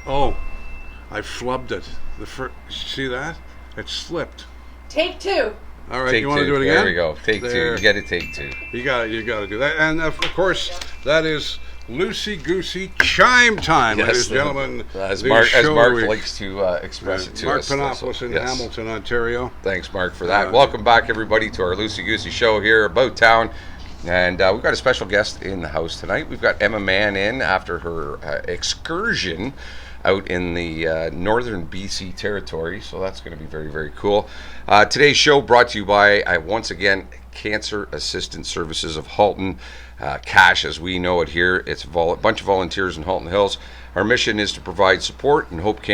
Oh, I flubbed it. See that? It slipped. Take two. All right, you want to do it again? There we go. Take two. You got to take two. You got to do that. And of course, that is Loosey Goosey chime time, ladies and gentlemen. As Mark likes to express it to Mark us. Panopoulos in Hamilton, Ontario. Thanks, Mark, for that. Welcome back, everybody, to our Loosey Goosey show here about town. And we've got a special guest in the house tonight. We've got Emma Mann in after her excursion out in the northern BC territory. So that's going to be very, very cool. Today's show brought to you by, once again, Cancer Assistance Services of Halton. C.A.S.H, as we know it here. It's a bunch of volunteers in Halton Hills. Our mission is to provide support and hope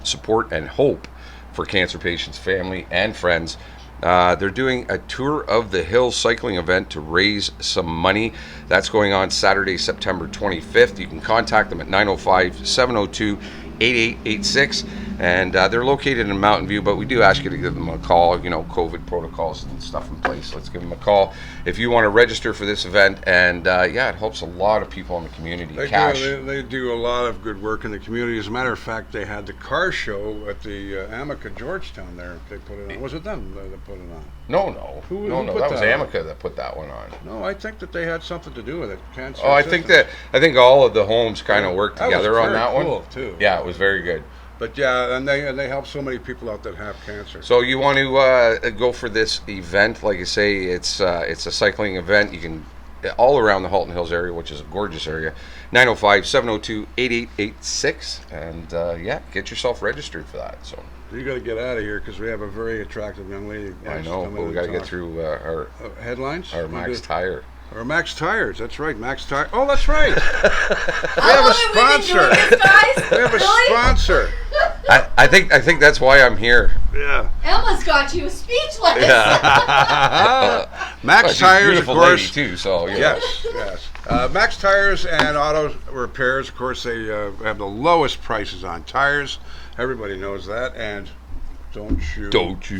support and hope for cancer patients, family, and friends. They're doing a tour of the hills cycling event to raise some money. That's going on Saturday, September 25th. You can contact them at 905-702-8886. And they're located in Mountain View, but we do ask you to give them a call. You know, COVID protocols and stuff in place. Let's give them a call if you want to register for this event. And it helps a lot of people in the community. They do a lot of good work in the community. As a matter of fact, they had the car show at the Amica Georgetown there. They put it on. Was it them that put it on? No. Who that was Amica that put that one on. No, I think that they had something to do with it. I think all of the homes kind of worked together on that cool one. Too. Yeah, it was very good. But yeah, and they help so many people out that have cancer. So you want to go for this event? Like I say, it's a cycling event. You can all around the Halton Hills area, which is a gorgeous area. 905-702-8886, and get yourself registered for that. So you got to get out of here because we have a very attractive young lady. I know, but we got to get through our headlines. Our Max Tire. Or Max Tires, that's right, Max Tire. Oh, that's right. We have a sponsor. We have a sponsor. I think that's why I'm here. Yeah. Emma's got you speechless. Yeah. Max Tires, of course. Too, so yes. Max Tires and auto repairs, of course, they have the lowest prices on tires. Everybody knows that, and don't you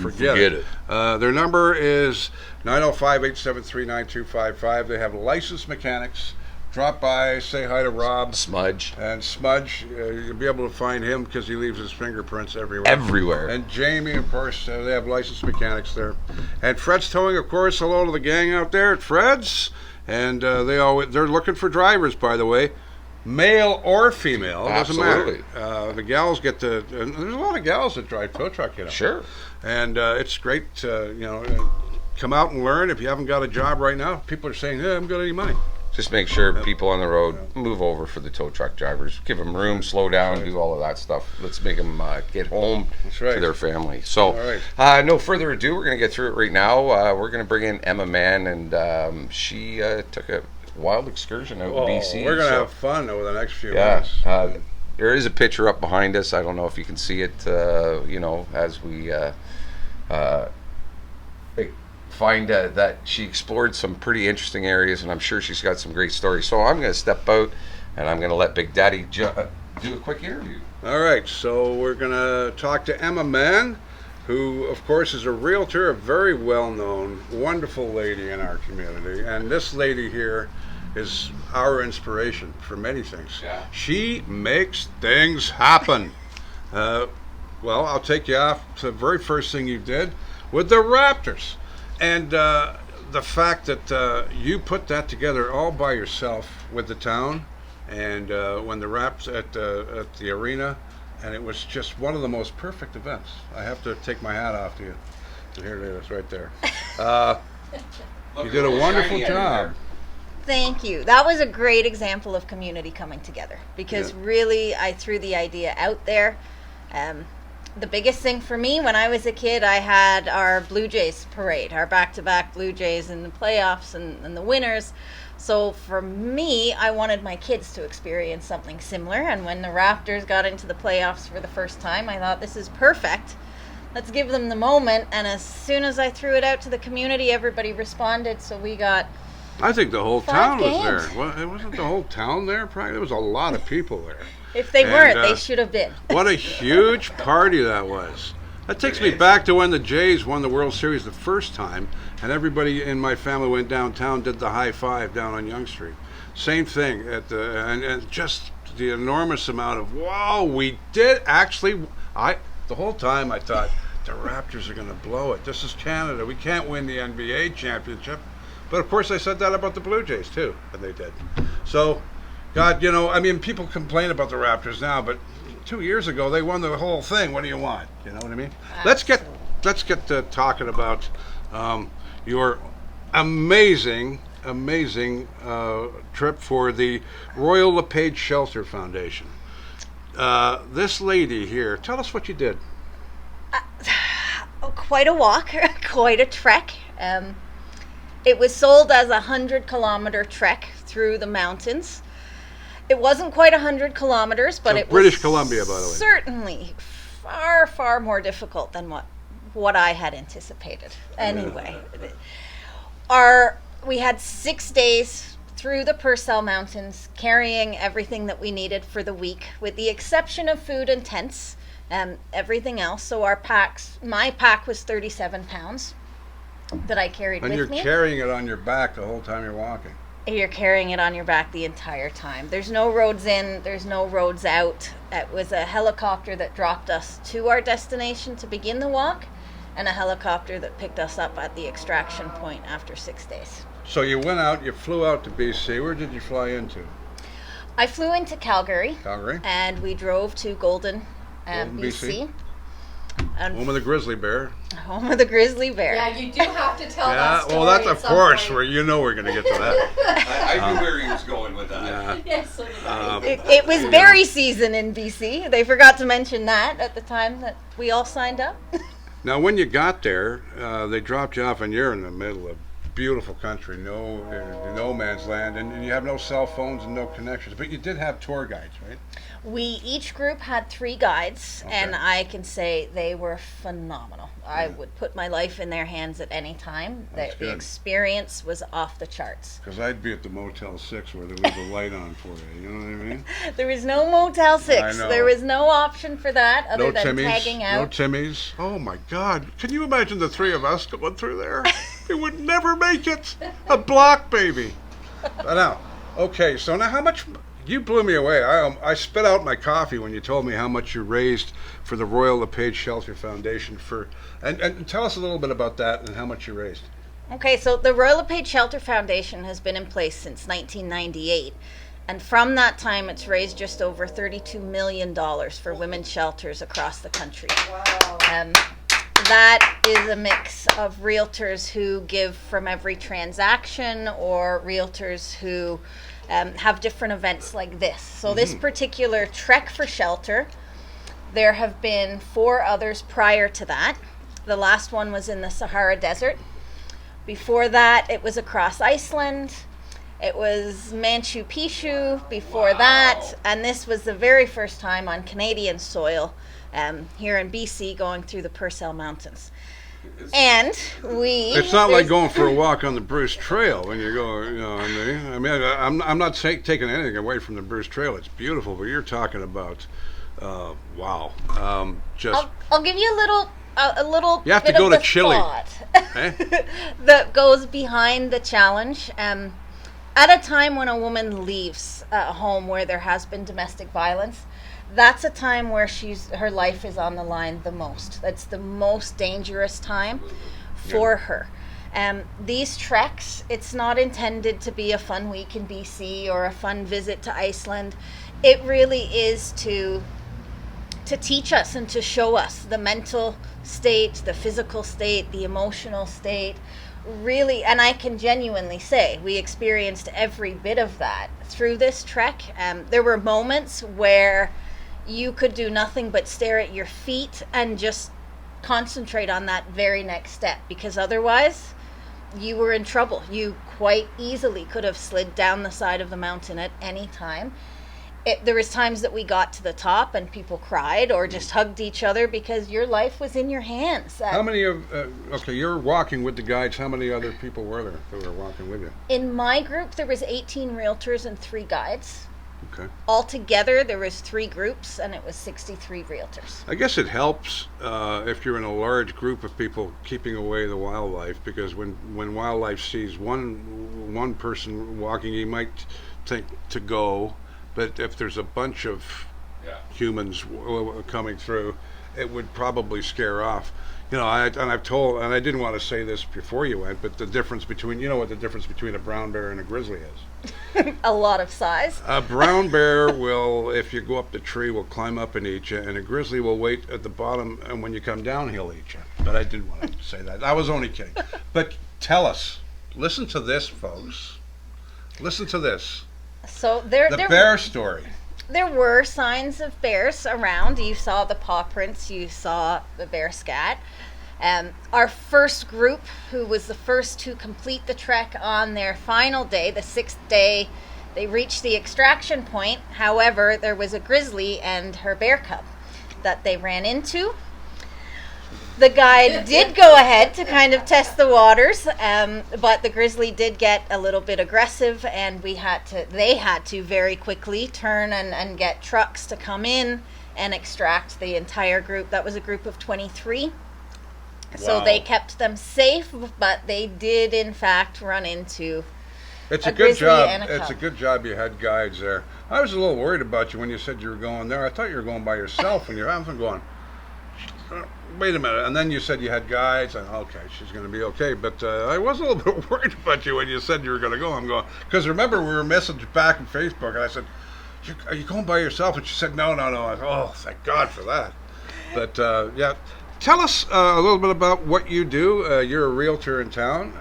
forget it. Their number is 905-873-9255. They have licensed mechanics. Drop by, say hi to Rob. Smudge. And Smudge, you'll be able to find him because he leaves his fingerprints everywhere. And Jamie, of course, they have licensed mechanics there. And Fred's Towing, of course. Hello to the gang out there at Fred's. And they're looking for drivers, by the way. Male or female, doesn't matter. The gals get to, and there's a lot of gals that drive tow truck, Sure. And it's great to, come out and learn. If you haven't got a job right now, people are saying, I haven't got any money. Just make sure people on the road move over for the tow truck drivers. Give them room, slow down, do all of that stuff. Let's make them get home to their family. So, no further ado, we're going to get through it right now. We're going to bring in Emma Mann, and she took a wild excursion out in BC. We're going to have fun over the next few months. There is a picture up behind us. I don't know if you can see it, as we find that she explored some pretty interesting areas, and I'm sure she's got some great stories. So I'm going to step out, and I'm going to let Big Daddy do a quick interview. All right, so we're going to talk to Emma Mann, who, of course, is a realtor, a very well-known, wonderful lady in our community. And this lady here is our inspiration for many things. Yeah. She makes things happen. Well, I'll take you off to the very first thing you did with the Raptors. And the fact that you put that together all by yourself with the town, and when the Raps at the arena, and it was just one of the most perfect events. I have to take my hat off to you. So here it is, right there. You did a wonderful job. Thank you. That was a great example of community coming together, because really I threw the idea out there. The biggest thing for me when I was a kid, I had our Blue Jays parade, our back-to-back Blue Jays in the playoffs and the winners. So for me, I wanted my kids to experience something similar. And when the Raptors got into the playoffs for the first time, I thought, this is perfect. Let's give them the moment. And as soon as I threw it out to the community, everybody responded. So we got I think the whole town games. was there. Well, it wasn't the whole town there. Probably there was a lot of people there. If they weren't, they should have been. What a huge party that was. That takes me back to when the Jays won the World Series the first time, and everybody in my family went downtown, did the high five down on Yonge Street. Same thing at the and just the enormous amount of, wow, we did actually. The whole time I thought, the Raptors are going to blow it. This is Canada. We can't win the NBA championship. But of course I said that about the Blue Jays too, and they did. So, God, people complain about the Raptors now, but 2 years ago they won the whole thing. What do you want? You know what I mean? Let's get to talking about your amazing trip for the Royal Lepage Shelter Foundation. This lady here, tell us what you did. Quite a walk, quite a trek. It was sold as a 100-kilometer trek through the mountains. It wasn't quite 100 kilometers, but it British was Columbia, by the way. Certainly far, far more difficult than what I had anticipated. Anyway, we had 6 days through the Purcell Mountains, carrying everything that we needed for the week, with the exception of food and tents, everything else. So my pack was 37 pounds that I carried with me. And you're carrying it on your back the whole time you're walking. You're carrying it on your back the entire time. There's no roads in, there's no roads out. It was a helicopter that dropped us to our destination to begin the walk, and a helicopter that picked us up at the extraction point after 6 days. So you went out, you flew out to BC. Where did you fly into? I flew into Calgary. Calgary. And we drove to Golden, BC. Home of the Grizzly Bear. Home of the Grizzly Bear. Yeah, you do have to tell that story. Well, that's at of some course point. where we're going to get to that. I knew where he was going with that. Yeah. Yes, so did I. It was berry season in BC. They forgot to mention that at the time that we all signed up. Now, when you got there, they dropped you off, and you're in the middle of beautiful country, no man's land, and you have no cell phones and no connections. But you did have tour guides, right? Each group had 3 guides, Okay. and I can say they were phenomenal. I would put my life in their hands at any time. That's The good. experience was off the charts. Because I'd be at the Motel 6 where they leave the light on for you. You know what I mean? There was no Motel 6. I know. There was no option for that other No than Timmies. tagging No out. Timmies. Oh my God! Can you imagine the 3 of us going through there? We would never make it. A block baby. But now, okay. So now, how much? You blew me away. I spit out my coffee when you told me how much you raised for the Royal Lepage Shelter Foundation and tell us a little bit about that and how much you raised. Okay, so the Royal Lepage Shelter Foundation has been in place since 1998. And from that time, it's raised just over $32 million for women's shelters across the country. Wow. That is a mix of realtors who give from every transaction, or realtors who have different events like this. So this particular trek for shelter, there have been 4 others prior to that. The last one was in the Sahara Desert. Before that, it was across Iceland. It was Machu Picchu before that, and this was the very first time on Canadian soil here in BC, going through the Purcell Mountains. And It's not like going for a walk on the Bruce Trail when you go, you know what I mean? I'm not taking anything away from the Bruce Trail. It's beautiful, but you're talking about, wow. I'll give you a little You have to bit go of to the Chile. thought Eh? that goes behind the challenge. At a time when a woman leaves a home where there has been domestic violence, that's a time where her life is on the line the most. That's the most dangerous time for her. These treks, it's not intended to be a fun week in BC or a fun visit to Iceland. It really is to teach us and to show us the mental state, the physical state, the emotional state. Really, and I can genuinely say we experienced every bit of that through this trek. There were moments where you could do nothing but stare at your feet and just concentrate on that very next step, because otherwise you were in trouble. You quite easily could have slid down the side of the mountain at any time. There was times that we got to the top and people cried or just hugged each other because your life was in your hands. How many okay, you're walking with the guides. How many other people were there that were walking with you? In my group, there was 18 realtors and 3 guides. Okay. Altogether, there was 3 groups, and it was 63 realtors. I guess it helps if you're in a large group of people keeping away the wildlife, because when wildlife sees one person walking, he might think to go, but if there's a bunch of humans coming through, it would probably scare off. I've told, and I didn't want to say this before you went, but the difference between, what the difference between a brown bear and a grizzly is? A lot of size. A brown bear will, if you go up the tree, will climb up and eat you, and a grizzly will wait at the bottom, and when you come down, he'll eat you. But I didn't want to say that. I was only kidding. But tell us, listen to this, folks. Listen to this. So the bear story. There were signs of bears around. You saw the paw prints. You saw the bear scat. Our first group, who was the first to complete the trek on their final day, the 6th day, they reached the extraction point. However, there was a grizzly and her bear cub that they ran into. The guide did go ahead to kind of test the waters, but the grizzly did get a little bit aggressive, and they had to very quickly turn and get trucks to come in and extract the entire group. That was a group of 23. Wow. So they kept them safe, but they did in fact run into It's a good job. It's a good job you had guides there. I was a little worried about you when you said you were going there. I thought you were going by yourself, and I'm going, wait a minute. And then you said you had guides, and okay, she's going to be okay. But I was a little bit worried about you when you said you were going to go. I'm going, because remember, we were messaging back on Facebook, and I said, are you going by yourself? And she said, no. I said, oh, thank God for that. But yeah, tell us a little bit about what you do. You're a realtor in town.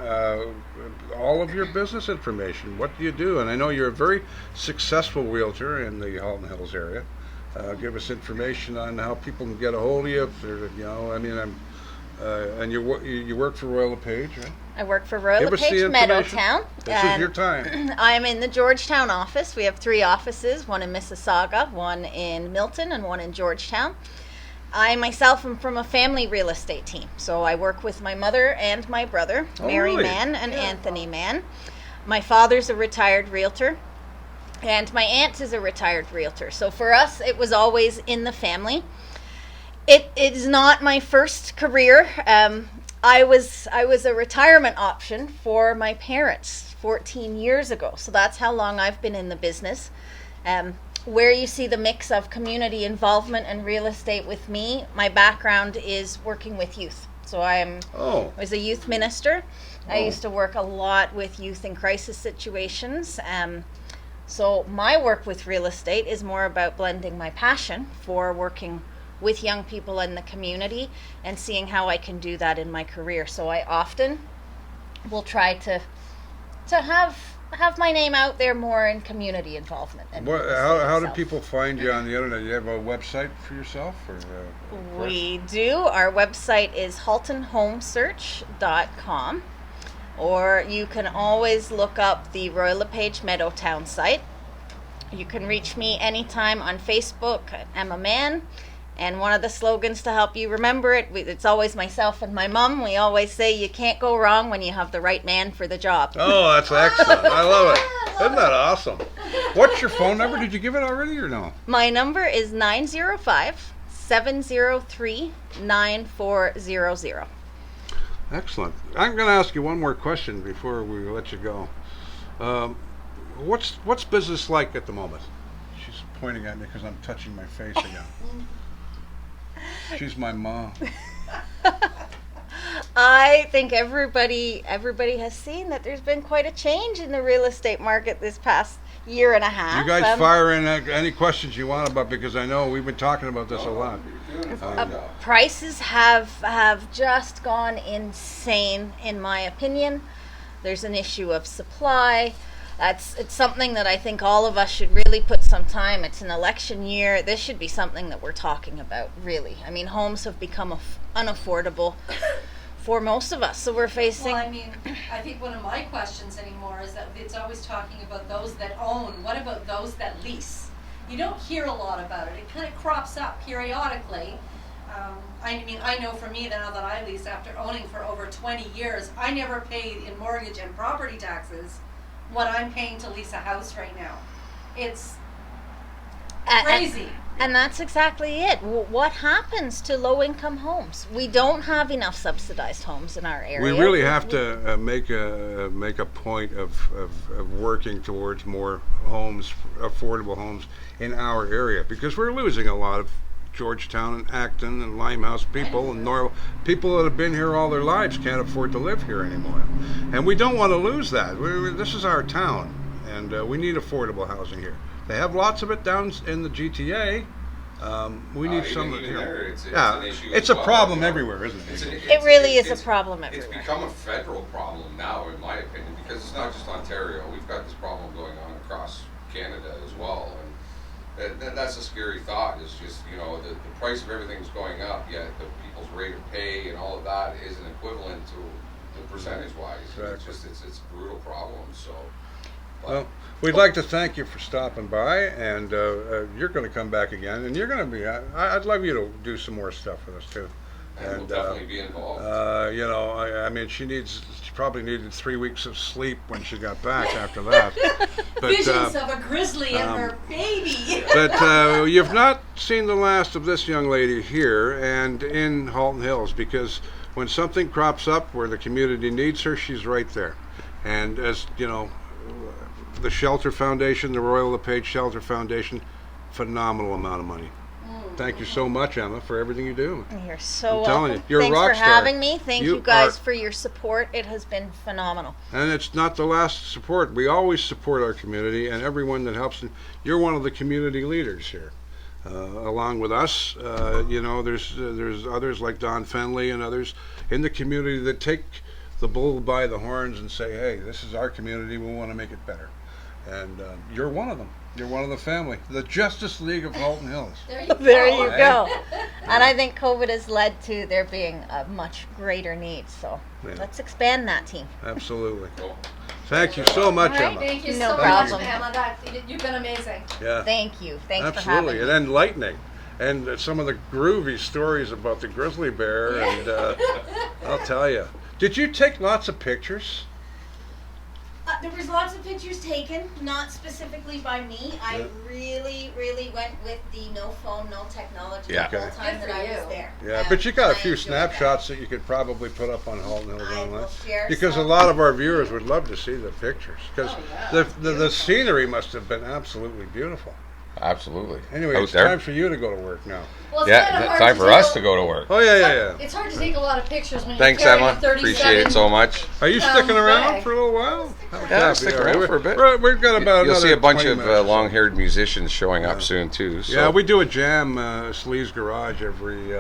All of your business information. What do you do? And I know you're a very successful realtor in the Halton Hills area. Give us information on how people can get a hold of you. If they're, and you work for Royal Lepage, right? I work for Royal Lepage Meadowtown. This is your time. I'm in the Georgetown office. We have 3 offices, one in Mississauga, one in Milton, and one in Georgetown. I myself am from a family real estate team, so I work with my mother and my brother, Mary Mann and Anthony Mann. My father's a retired realtor, and my aunt is a retired realtor. So for us, it was always in the family. It is not my first career. I was a retirement option for my parents 14 years ago, so that's how long I've been in the business. Where you see the mix of community involvement and real estate with me, my background is working with youth. So I was a youth minister. I used to work a lot with youth in crisis situations. So my work with real estate is more about blending my passion for working with young people in the community and seeing how I can do that in my career. So I often will try to have my name out there more in community involvement. How do people find you on the internet? Do you have a website for yourself? We do. Our website is haltonhomesearch.com, or you can always look up the Royal Lepage Meadowtown site. You can reach me anytime on Facebook, Emma Mann. And one of the slogans to help you remember it's always myself and my mom. We always say you can't go wrong when you have the right man for the job. Oh, that's excellent. I love it. Isn't that awesome? What's your phone number? Did you give it already or no? My number is 905-703-9400. Excellent. I'm going to ask you one more question before we let you go. What's business like at the moment? She's pointing at me because I'm touching my face again. She's my mom. I think everybody has seen that there's been quite a change in the real estate market this past year and a half. You guys fire in any questions you want about, because I know we've been talking about this a lot. Prices have just gone insane, in my opinion. There's an issue of supply. It's something that I think all of us should really put some time. It's an election year. This should be something that we're talking about, really. I mean, homes have become unaffordable for most of us, so we're facing... Well, I mean, I think one of my questions anymore is that it's always talking about those that own. What about those that lease? You don't hear a lot about it. It kind of crops up periodically. I mean, I know for me now that I lease after owning for over 20 years, I never paid in mortgage and property taxes what I'm paying to lease a house right now. It's crazy. And that's exactly it. What happens to low-income homes? We don't have enough subsidized homes in our area. We really have to make a point of working towards more homes, affordable homes in our area, because we're losing a lot of Georgetown and Acton and Limehouse people and people that have been here all their lives can't afford to live here anymore, and we don't want to lose that. This is our town, and we need affordable housing here. They have lots of it down in the GTA. We need some of it here. It's a problem everywhere, isn't it? It really is a problem everywhere. It's become a federal problem now, in my opinion, because it's not just Ontario. We've got this problem going on across Canada as well. And that's a scary thought. Is just, you know, the price of everything's going up, yet the people's rate of pay and all of that isn't equivalent to the percentage-wise. Exactly. It's a brutal problem. So, well, we'd like to thank you for stopping by, and you're going to come back again, and you're going to be. I'd love you to do some more stuff with us too. and we'll definitely be involved. You know, I mean, she probably needed 3 weeks of sleep when she got back after that. But, Visions of a grizzly and her baby. But you've not seen the last of this young lady here and in Halton Hills, because when something crops up where the community needs her, she's right there. And as you know, the Shelter Foundation, the Royal Lepage Shelter Foundation, phenomenal amount of money. Thank you so much, Emma, for everything you do. You're so I'm telling welcome. you, you're a Thanks rock for star. having me. Thank you guys are- for your support. It has been phenomenal. And it's not the last support. We always support our community and everyone that helps. And you're one of the community leaders here, along with us. You know, there's others like Don Fenley and others in the community that take the bull by the horns and say, hey, this is our community. We want to make it better. And you're one of them. You're one of the family. The Justice League of Halton Hills. There You go. And I think COVID has led to there being a much greater need. So Yeah. let's expand that team. Absolutely. Thank you so much, All right, Emma. thank you No so problem. much, Emma. You've been amazing. Yeah. Thank you. Thanks Absolutely, for having and me. enlightening, and some of the groovy stories about the grizzly bear. And I'll tell you, did you take lots of pictures? There was lots of pictures taken, not specifically by me. I really went with the no phone, no technology Yeah. the whole Okay. time Good that for I was you. there. Yeah, And but you got a I few enjoyed snapshots that you could probably put up on Halton Hills I Online, will share because a some. lot of our viewers would love to see the pictures, because Oh, yeah. the scenery must have been absolutely beautiful. Absolutely. Anyway, Out it's there. time for you to go to work now. Well, it's Yeah, kinda it's hard time for take us a- to go to work. Oh yeah. It's hard to take a lot of pictures when Thanks, you're carrying Emma. a 37 Appreciate it so much. Are you sticking around bag. for a little while? Yeah, stick around for a bit. We've got about You'll see another a bunch 20 of minutes or so. long-haired musicians showing up soon too. So Yeah, we do a jam, Slee's Garage, every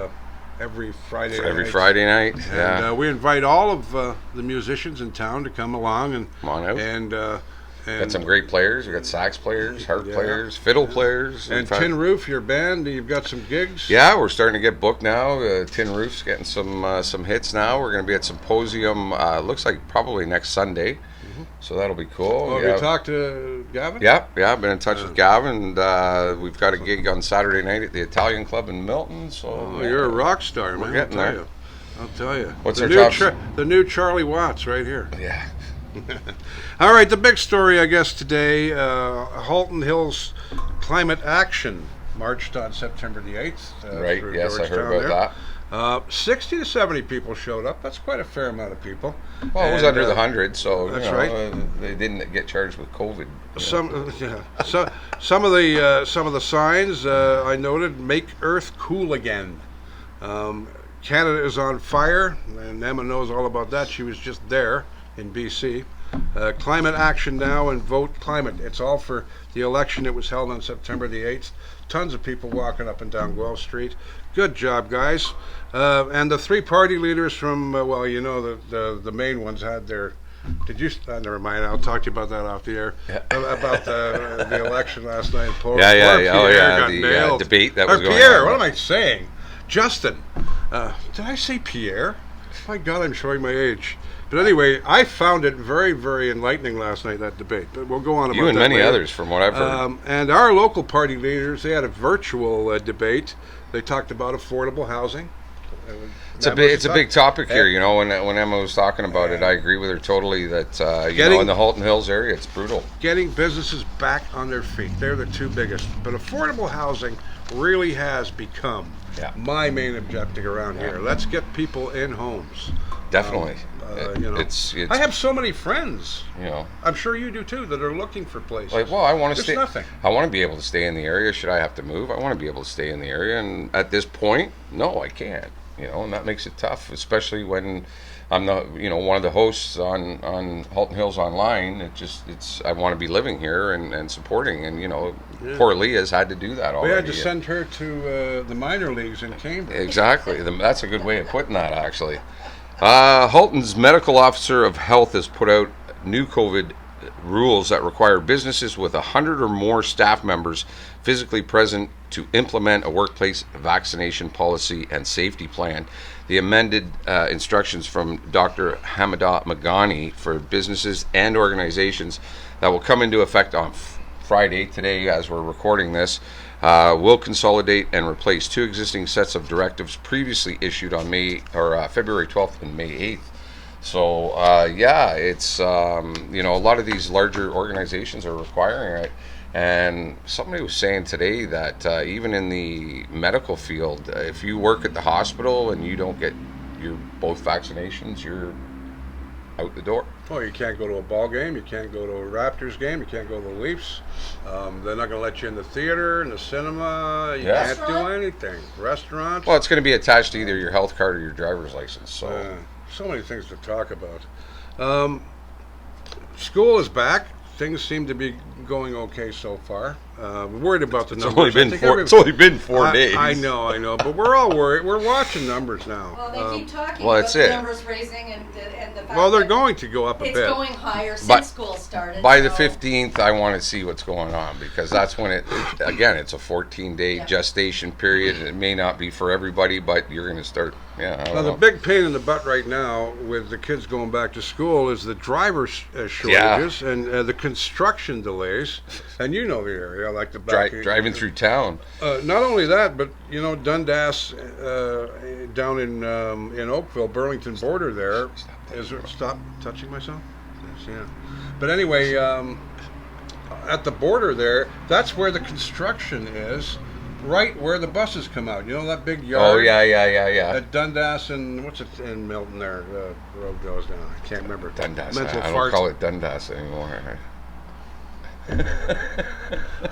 Friday. every night. Friday night. And Yeah, we invite all of the musicians in town to come along and come on out. and Got some great players. We got sax players, harp Yeah. players, fiddle players. In and fact- Tin Roof, your band. You've got some gigs. Yeah, we're starting to get booked now. Tin Roof's getting some hits now. We're going to be at Symposium. Looks like probably next Sunday, so that'll be cool. Oh, have yeah. you talked to Gavin? Yeah, I've been in touch with Gavin, and we've got a gig on Saturday night at the Italian Club in Milton. So Oh, you're a rock star, man. We're getting I'll tell there. you. I'll tell you. What's the our new top- the new Charlie Watts right here. Yeah. All right, the big story, I guess, today, Halton Hills Climate Action marched on September the 8th. Right. through Yes, I heard Georgetown about there. that. 60 to 70 people showed up. That's quite a fair amount of people. Well, it was And, under the 100, so that's you know, right. They didn't get charged with COVID. Some of the signs I noted: "Make Earth cool again." Canada is on fire, and Emma knows all about that. She was just there in BC. Climate action now and vote climate. It's all for the election that was held on September the 8th. Tons of people walking up and down Guelph Street. Good job, guys. And the three party leaders from, well, you know, the main ones had their. Did you? Never mind. I'll talk to you about that off the air. Yeah. About the election last night. Poor Yeah. Pierre Oh, yeah. got The nailed. debate that Or was going Pierre. on. What am I saying? Justin. Did I say Pierre? My God, I'm showing my age. But anyway, I found it very, very enlightening last night, that debate. But we'll go on about You and that many later. others, from what I've heard. And our local party leaders, they had a virtual debate. They talked about affordable housing. It's a big topic here, you know. When Emma was talking about it, I agree with her totally. That you know, in the Halton Hills area, it's brutal. Getting businesses back on their feet, they're the two biggest. But affordable housing really has become my main objective around here. Let's get people in homes. Definitely. You know, it's I have so many friends. You know, I'm sure you do too, that are looking for places. like, well, I want to stay. Nothing. I want to be able to stay in the area. Should I have to move? I want to be able to stay in the area. And at this point, no, I can't. You know, and that makes it tough, especially when I'm one of the hosts on Halton Hills Online. It's I want to be living here and supporting, and poor Leah's had to do that already. We had to send her to the minor leagues in Cambridge. Exactly, that's a good way of putting that, actually. Halton's medical officer of health has put out new COVID rules that require businesses with 100 or more staff members physically present to implement a workplace vaccination policy and safety plan. The amended instructions from Dr. Hamida Magani for businesses and organizations that will come into effect on Friday, today as we're recording this, will consolidate and replace two existing sets of directives previously issued on February 12th and May 8th. So, it's, a lot of these larger organizations are requiring it. And somebody was saying today that even in the medical field, if you work at the hospital and you don't get both vaccinations, you're out the door. Oh, you can't go to a ball game, you can't go to a Raptors game, you can't go to the Leafs. They're not going to let you in the theater, in the cinema. You can't do anything. Restaurants. Well, it's going to be attached to either your health card or your driver's license. So many things to talk about. School is back. Things seem to be going okay so far. We're worried about the numbers. It's only been 4 days. I know, but we're all worried. We're watching numbers now. Well, they keep talking about the numbers raising and the fact they're going to go up a bit. It's going higher since school started. By the 15th, I want to see what's going on, because that's when it's a 14-day gestation period. And it may not be for everybody, but you're going to start. The big pain in the butt right now with the kids going back to school is the driver shortages and the construction delays. And you know the area, like the back driving through town. Not only that, but Dundas down in Oakville, Burlington border there. Stop touching myself? Yes, yeah. But anyway, at the border there, that's where the construction is. Right where the buses come out. You know that big yard? Oh, yeah. At Dundas and, what's it in Milton there? The road goes down. I can't remember. Dundas. I don't call it Dundas anymore.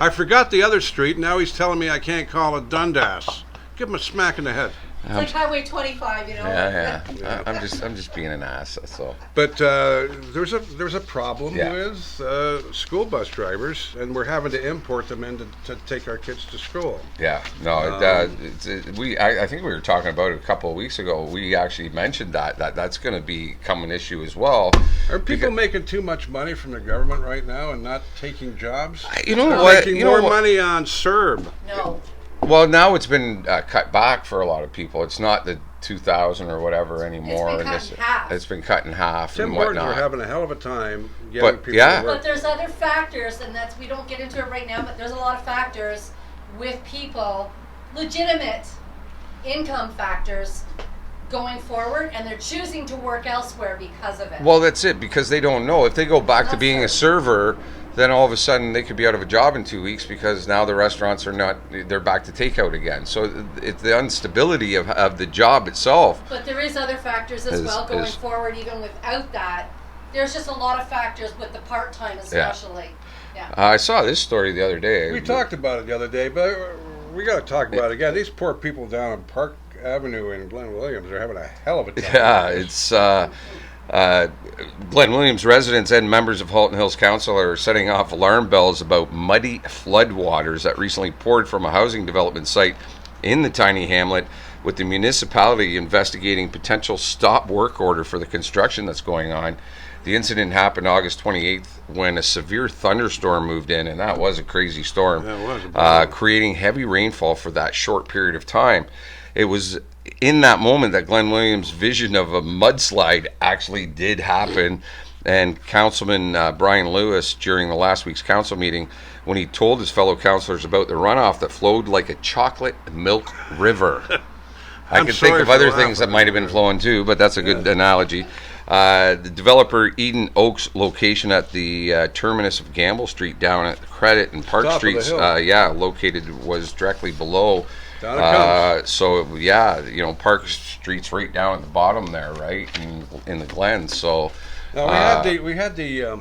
I forgot the other street. Now he's telling me I can't call it Dundas. Give him a smack in the head. It's like Highway 25, Yeah. I'm just being an ass. That's all. But there's a problem with school bus drivers, and we're having to import them in to take our kids to school. Yeah. No. I think we were talking about it a couple of weeks ago. We actually mentioned that's going to become an issue as well. Are people making too much money from the government right now and not taking jobs? You know what? Making more money on CERB. No. Well, now it's been cut back for a lot of people. It's not the 2,000 or whatever anymore. It's been cut in half. Tim Hortons are having a hell of a time getting people to work. But there's other factors, and we don't get into it right now, but there's a lot of factors with people, legitimate income factors going forward, and they're choosing to work elsewhere because of it. Well, that's it, because they don't know. If they go back to being a server, then all of a sudden they could be out of a job in 2 weeks, because now the restaurants they're back to takeout again. So it's the instability of the job itself. But there is other factors as well going forward, even without that. There's just a lot of factors with the part-time especially. Yeah. I saw this story the other day. We talked about it the other day, but we got to talk about it again. These poor people down on Park Avenue in Glen Williams are having a hell of a time. Yeah, it's... Glen Williams residents and members of Halton Hills Council are setting off alarm bells about muddy floodwaters that recently poured from a housing development site in the tiny hamlet, with the municipality investigating potential stop work order for the construction that's going on. The incident happened August 28th when a severe thunderstorm moved in, and that was a crazy storm, creating heavy rainfall for that short period of time. It was in that moment that Glen Williams' vision of a mudslide actually did happen. And Councilman Brian Lewis, during the last week's council meeting, when he told his fellow councillors about the runoff that flowed like a chocolate milk river. I I'm can think sorry of for other laughing. things that might have been flowing too, but that's a good analogy. The developer Eden Oaks location at the terminus of Gamble Street down at Credit and Park Top of the Streets, hill. located was directly below. Down it comes. So yeah, Park Street's right down at the bottom there, right in the Glen. So Now we had the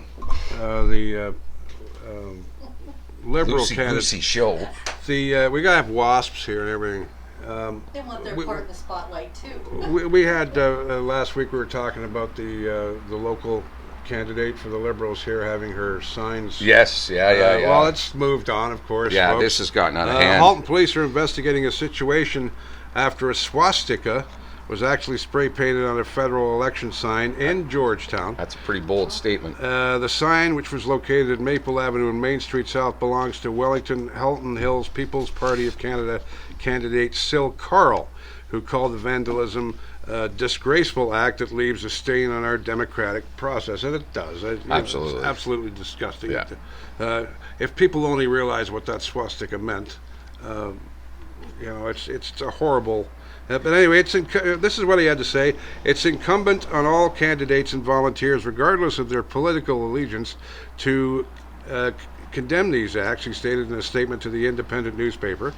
liberal Loosey candidate. Goosey show. We gotta have wasps here and everything. They want their part in the spotlight too. We had last week we were talking about the local candidate for the Liberals here having her signs. Yes, yeah. Well, it's moved on, of course. Yeah, folks. this has gotten out of hand. Halton police are investigating a situation after a swastika was actually spray painted on a federal election sign in Georgetown. That's a pretty bold statement. The sign, which was located at Maple Avenue and Main Street South, belongs to Wellington Halton Hills People's Party of Canada candidate Sil Carl, who called the vandalism a disgraceful act that leaves a stain on our democratic process. And it does. Absolutely. It's absolutely disgusting. Yeah. If people only realize what that swastika meant, it's a horrible... but anyway, this is what he had to say. It's incumbent on all candidates and volunteers, regardless of their political allegiance, to condemn these acts, he stated in a statement to the Independent newspaper.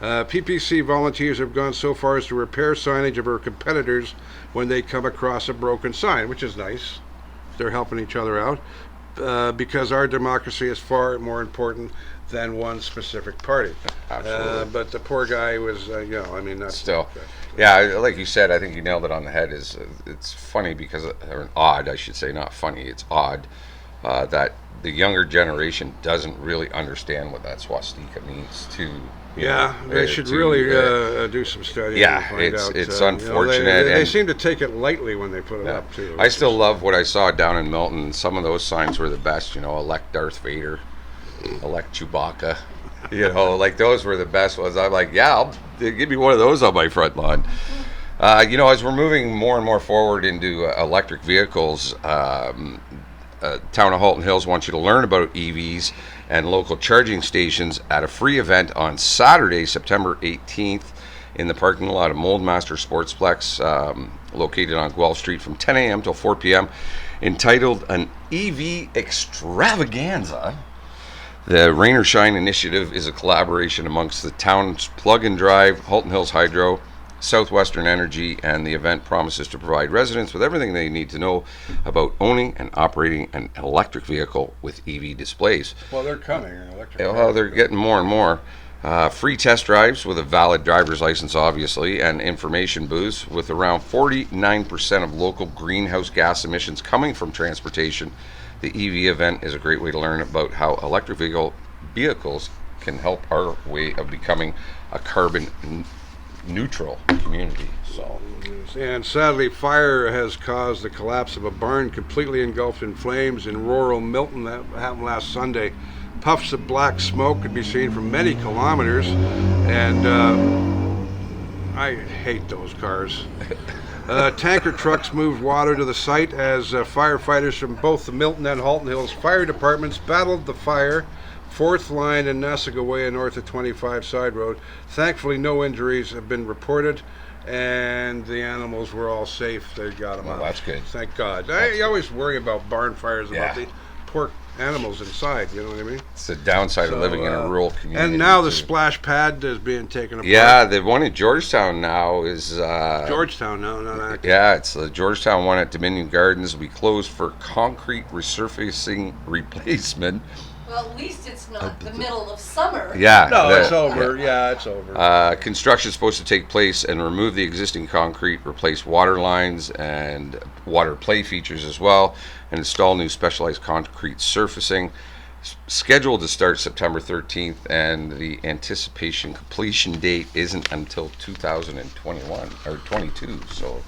PPC volunteers have gone so far as to repair signage of our competitors when they come across a broken sign, which is nice. They're helping each other out because our democracy is far more important than one specific party. Absolutely. But the poor guy was, that's Still, yeah, like you said, I think you nailed it on the head. It's funny because, or odd, I should say, not funny. It's odd that the younger generation doesn't really understand what that swastika means to. They should really do some studying. Yeah, to find out, it's unfortunate. They and seem to take it lightly when they put it up too. I still love what I saw down in Milton. Some of those signs were the best. Elect Darth Vader, elect Chewbacca. Like those were the best ones. I'm like, give me one of those on my front lawn. As we're moving more and more forward into electric vehicles, Town of Halton Hills wants you to learn about EVs and local charging stations at a free event on Saturday, September 18th in the parking lot of Moldmaster Sportsplex, located on Guelph Street from 10 a.m. till 4 p.m., entitled an EV Extravaganza. The Rain or Shine initiative is a collaboration amongst the town's Plug and Drive, Halton Hills Hydro, Southwestern Energy, and the event promises to provide residents with everything they need to know about owning and operating an electric vehicle with EV displays. Well, they're coming. Well, they're getting more and more. Free test drives with a valid driver's license, obviously, and information booths. With around 49% of local greenhouse gas emissions coming from transportation, the EV event is a great way to learn about how electric vehicles can help our way of becoming a carbon neutral community. And sadly, fire has caused the collapse of a barn completely engulfed in flames in rural Milton. That happened last Sunday. Puffs of black smoke could be seen from many kilometers, and I hate those cars. Tanker trucks moved water to the site as firefighters from both the Milton and Halton Hills fire departments battled the fire. 4th Line and Nassau Way north of 25 Side Road. Thankfully, no injuries have been reported, and the animals were all safe. They got them out. That's good. Thank God. I always worry about barn fires, about the poor animals inside, you know what I mean? It's the downside of living in a rural community. And now the splash pad is being taken apart. Yeah, the one in Georgetown now is... Georgetown now, not active. Yeah, it's the Georgetown one at Dominion Gardens. We closed for concrete resurfacing replacement. Well, at least it's not the middle of summer. Yeah. No, it's over. Yeah, it's over. Construction is supposed to take place and remove the existing concrete, replace water lines and water play features as well, and install new specialized concrete surfacing. Scheduled to start September 13th, and the anticipation completion date isn't until 2021 or 22. So,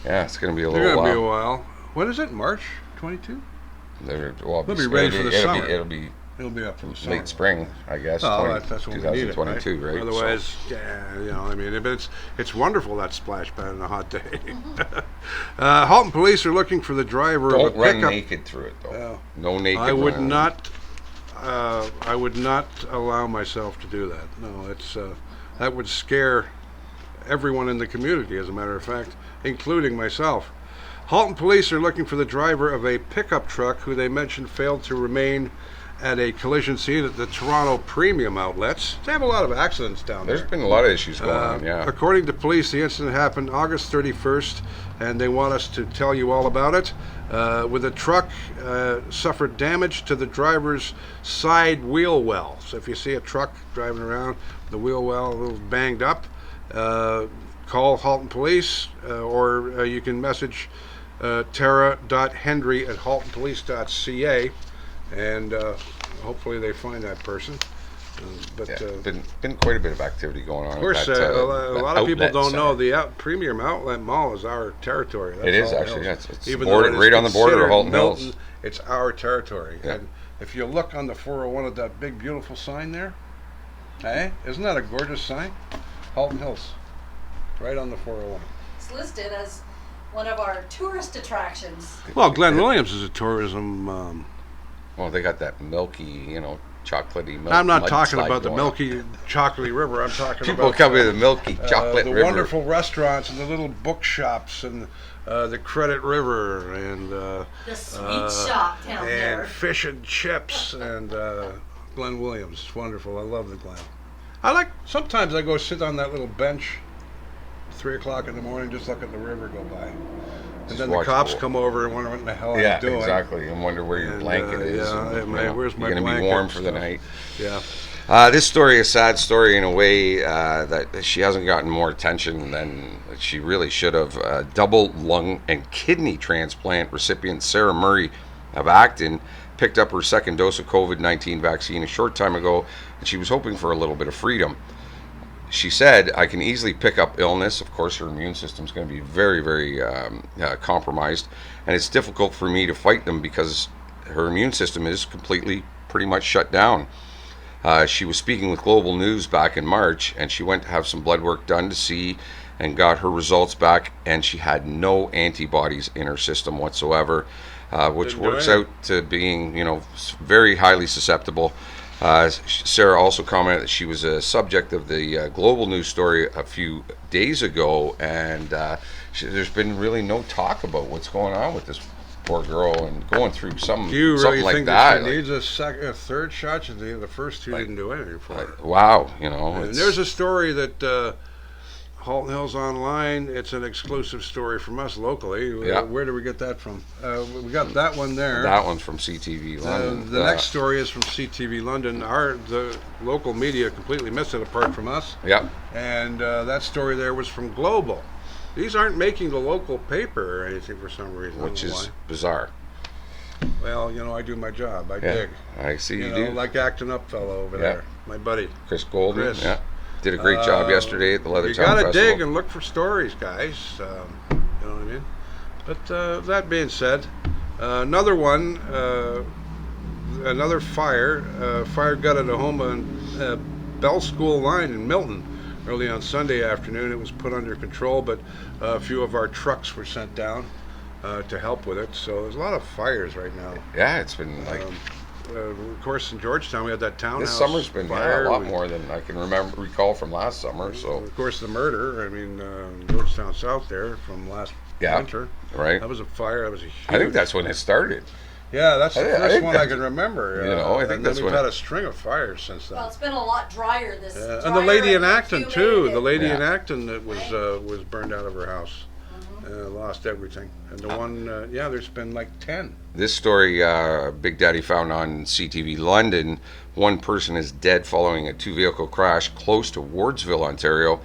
yeah, it's going to be a little while. It's going to be a while. When is it? March 22? We'll be ready for the summer. It'll be up for the summer. late spring, I guess. That's when we need it, 2022, right? Otherwise, but it's wonderful, that splash pad on a hot day. Halton police are looking for the driver Don't of a pickup. run naked through it, though. No naked. I would run. not. I would not allow myself to do that. No, it's that would scare everyone in the community, as a matter of fact, including myself. Halton Police are looking for the driver of a pickup truck who they mentioned failed to remain at a collision scene at the Toronto Premium Outlets. They have a lot of accidents down there. There's been a lot of issues going on, yeah. According to police, the incident happened August 31st, and they want us to tell you all about it. With the truck suffered damage to the driver's side wheel well. So if you see a truck driving around, the wheel well a little banged up, call Halton Police, or you can message tara.henry@haltonpolice.ca, and hopefully they find that person. But been quite a bit of activity going on. Of course, at that, a lot of people don't know center. the Premium Outlet Mall is our territory. That's It is Halton actually. Hills. Yeah, it's Even though it is right on the border of considered Halton Milton, Hills. it's our territory. Yeah. And if you look on the 401 at that big, beautiful sign there, isn't that a gorgeous sign? Halton Hills, right on the 401. It's listed as one of our tourist attractions. Well, Glen Williams is a tourism. Well, they got that milky, chocolatey milk. I'm not talking mudslide about the going on. milky, chocolatey river. I'm talking People about come with the milky chocolate the river. wonderful restaurants and the little bookshops and the Credit River and The sweet shop down and there. fish and chips and Glen Williams. It's wonderful. I love the Glen. Sometimes I go sit on that little bench, 3 o'clock in the morning, just look at the river go by. And Just then the watch cops the- come over and wonder what the hell Yeah, I'm doing. exactly. And wonder where your And, blanket is. where's my You're gonna blanket be warm and for the stuff. night. Yeah. This story is a sad story in a way that she hasn't gotten more attention than she really should have. Double lung and kidney transplant recipient Sarah Murray of Acton picked up her second dose of COVID-19 vaccine a short time ago, and she was hoping for a little bit of freedom. She said, I can easily pick up illness. Of course, her immune system is going to be very, very compromised, and it's difficult for me to fight them because her immune system is completely pretty much shut down. She was speaking with Global News back in March, and she went to have some blood work done to see and got her results back, and she had no antibodies in her system whatsoever, which Didn't do works anything. out to being, very highly susceptible. Sarah also commented that she was a subject of the Global News story a few days ago, and there's been really no talk about what's going on with this poor girl and going through Do you something really like think that. she needs a third shot? The first two didn't do anything for her. Wow, And it's- there's a story that Halton Hills Online, it's an exclusive story from us locally. Yeah. Where did we get that from? We got that one there. that one's from CTV London. The next story is from CTV London. The local media completely missed it apart from us. Yep. And that story there was from Global. These aren't making the local paper or anything for some reason. I don't Which know is why. bizarre. Well, I do my job. I Yeah, dig. I see you, You do. know, like acting up fellow over Yeah. there, my buddy. Chris Golden, Chris. yeah, did a great job yesterday at the Leather You Town gotta Festival. dig and look for stories, guys. You know what I mean? But that being said, another one, another fire gutted a home on Bell School line in Milton early on Sunday afternoon. It was put under control, but a few of our trucks were sent down to help with it. So there's a lot of fires right now. Yeah, it's been like Of course, in Georgetown we had that townhouse. this summer's been fire. a lot more than I can recall from last summer. So Of course, the murder. I mean, Georgetown South there from last winter. right, That was a fire. That was a huge. I think that's when it started. Yeah, that's the I first think one I that's- can remember. I think and that's then we've when- had a string of fires since then. Well, it's been a lot drier this. And the lady in drier Acton and too. humid The lady Yeah. in Acton that was burned out of her house, lost everything. And the one, there's been like 10. This story, Big Daddy found on CTV London. One person is dead following a two-vehicle crash close to Wardsville, Ontario.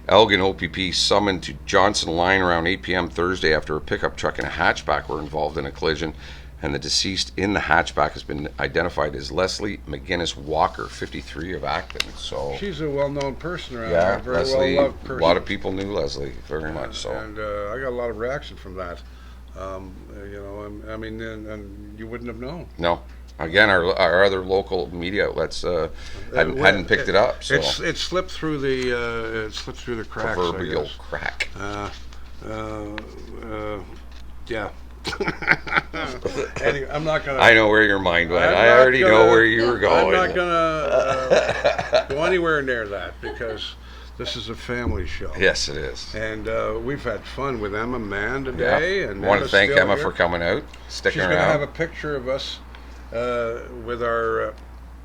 Elgin OPP summoned to Johnson Line around 8 p.m. Thursday after a pickup truck and a hatchback were involved in a collision, and the deceased in the hatchback has been identified as Leslie McGinnis Walker, 53, of Acton. So She's a well-known person around yeah, here, very Leslie. well-loved person. A lot of people knew Leslie very much. So And I got a lot of reaction from that. I mean, and you wouldn't have known. no. Again, our other local media outlets hadn't picked it up. So It slipped through the cracks. proverbial I guess. crack. Yeah. Anyway, I'm not gonna. I know where your mind went. I'm I not already know gonna- where you were going. I'm not gonna go anywhere near that because This is a family show. Yes, it is. And we've had fun with Emma Mann today. Yeah. And I want to Emma's thank still Emma here. for coming out, sticking She's going to around. have a picture of us with our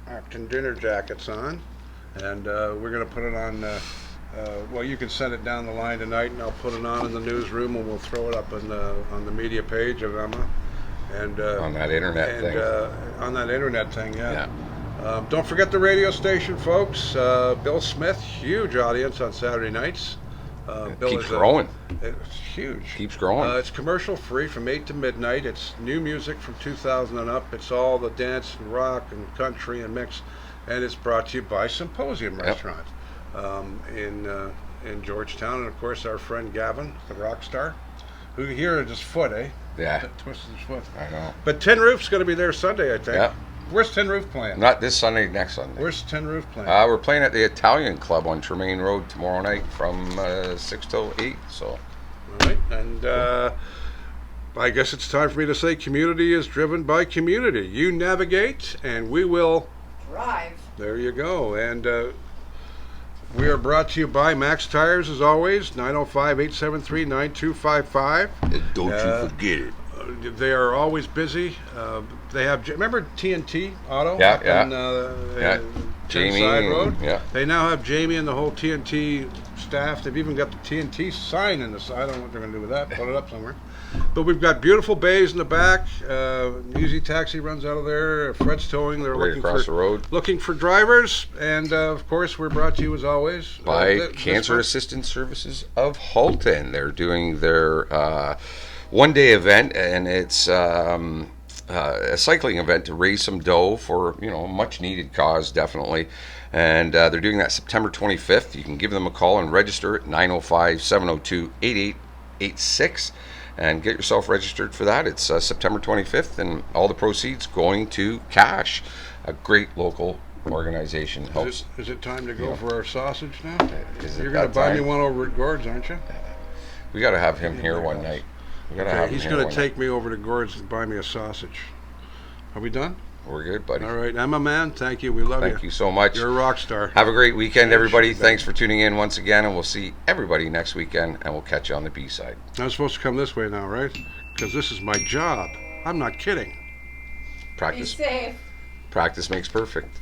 Acton dinner jackets on. And we're going to put it on, well, you can send it down the line tonight, and I'll put it on in the newsroom, and we'll throw it up on the media page of Emma. And On that internet thing. On that internet thing, yeah. Don't forget the radio station, folks. Bill Smith, huge audience on Saturday nights. Bill Keeps is growing. It's huge. Keeps growing. It's commercial free from 8 to midnight. It's new music from 2000 and up. It's all the dance and rock and country and mix. And it's brought to you by Symposium Restaurant in Georgetown. And, of course, our friend Gavin, the rock star, who here at his foot, eh? Yeah. Twisted his foot. I know. But Tin Roof's going to be there Sunday, I think. Yeah. Where's Tin Roof playing? Not this Sunday, next Sunday. Where's Tin Roof playing? We're playing at the Italian Club on Tremaine Road tomorrow night from 6 till 8. So. All right. And I guess it's time for me to say community is driven by community. You navigate, and we will Drive. There you go. And we are brought to you by Max Tires, as always, 905-873-9255. Don't you forget it. They are always busy. They have, remember TNT Auto? Yeah, up yeah. in, Yeah. Jamie Jamie Side Road? Yeah. They now have Jamie and the whole TNT staff. They've even got the TNT sign in the side. I don't know what they're going to do with that. Put it up somewhere. But we've got beautiful bays in the back. Easy Taxi runs out of there. Fred's Towing. They're Right across the road. looking for drivers. And of course, we're brought to you as always By this Cancer month. Assistance Services of Halton. They're doing their one-day event, and it's a cycling event to raise some dough for a much-needed cause, definitely. And they're doing that September 25th. You can give them a call and register at 905-702-8886 and get yourself registered for that. It's September 25th, and all the proceeds going to C.A.S.H, a great local organization. Helps. Is it time to go for our sausage now? Is it You're going that to buy me time? one over at Gord's, aren't you? We got to have him here one night. We got to have him He's here going one to take me over to Gord's and buy me a sausage. Are we done? night. We're good, buddy. All right, Emma Mann, thank you. We love you. Thank you so much. You're a rock star. Have a great weekend, everybody. Thanks. Thanks for tuning in once again, and we'll see everybody next weekend, and we'll catch you on the B-side. I'm supposed to come this way now, right? Because this is my job. I'm not kidding. Be Practice safe. makes perfect.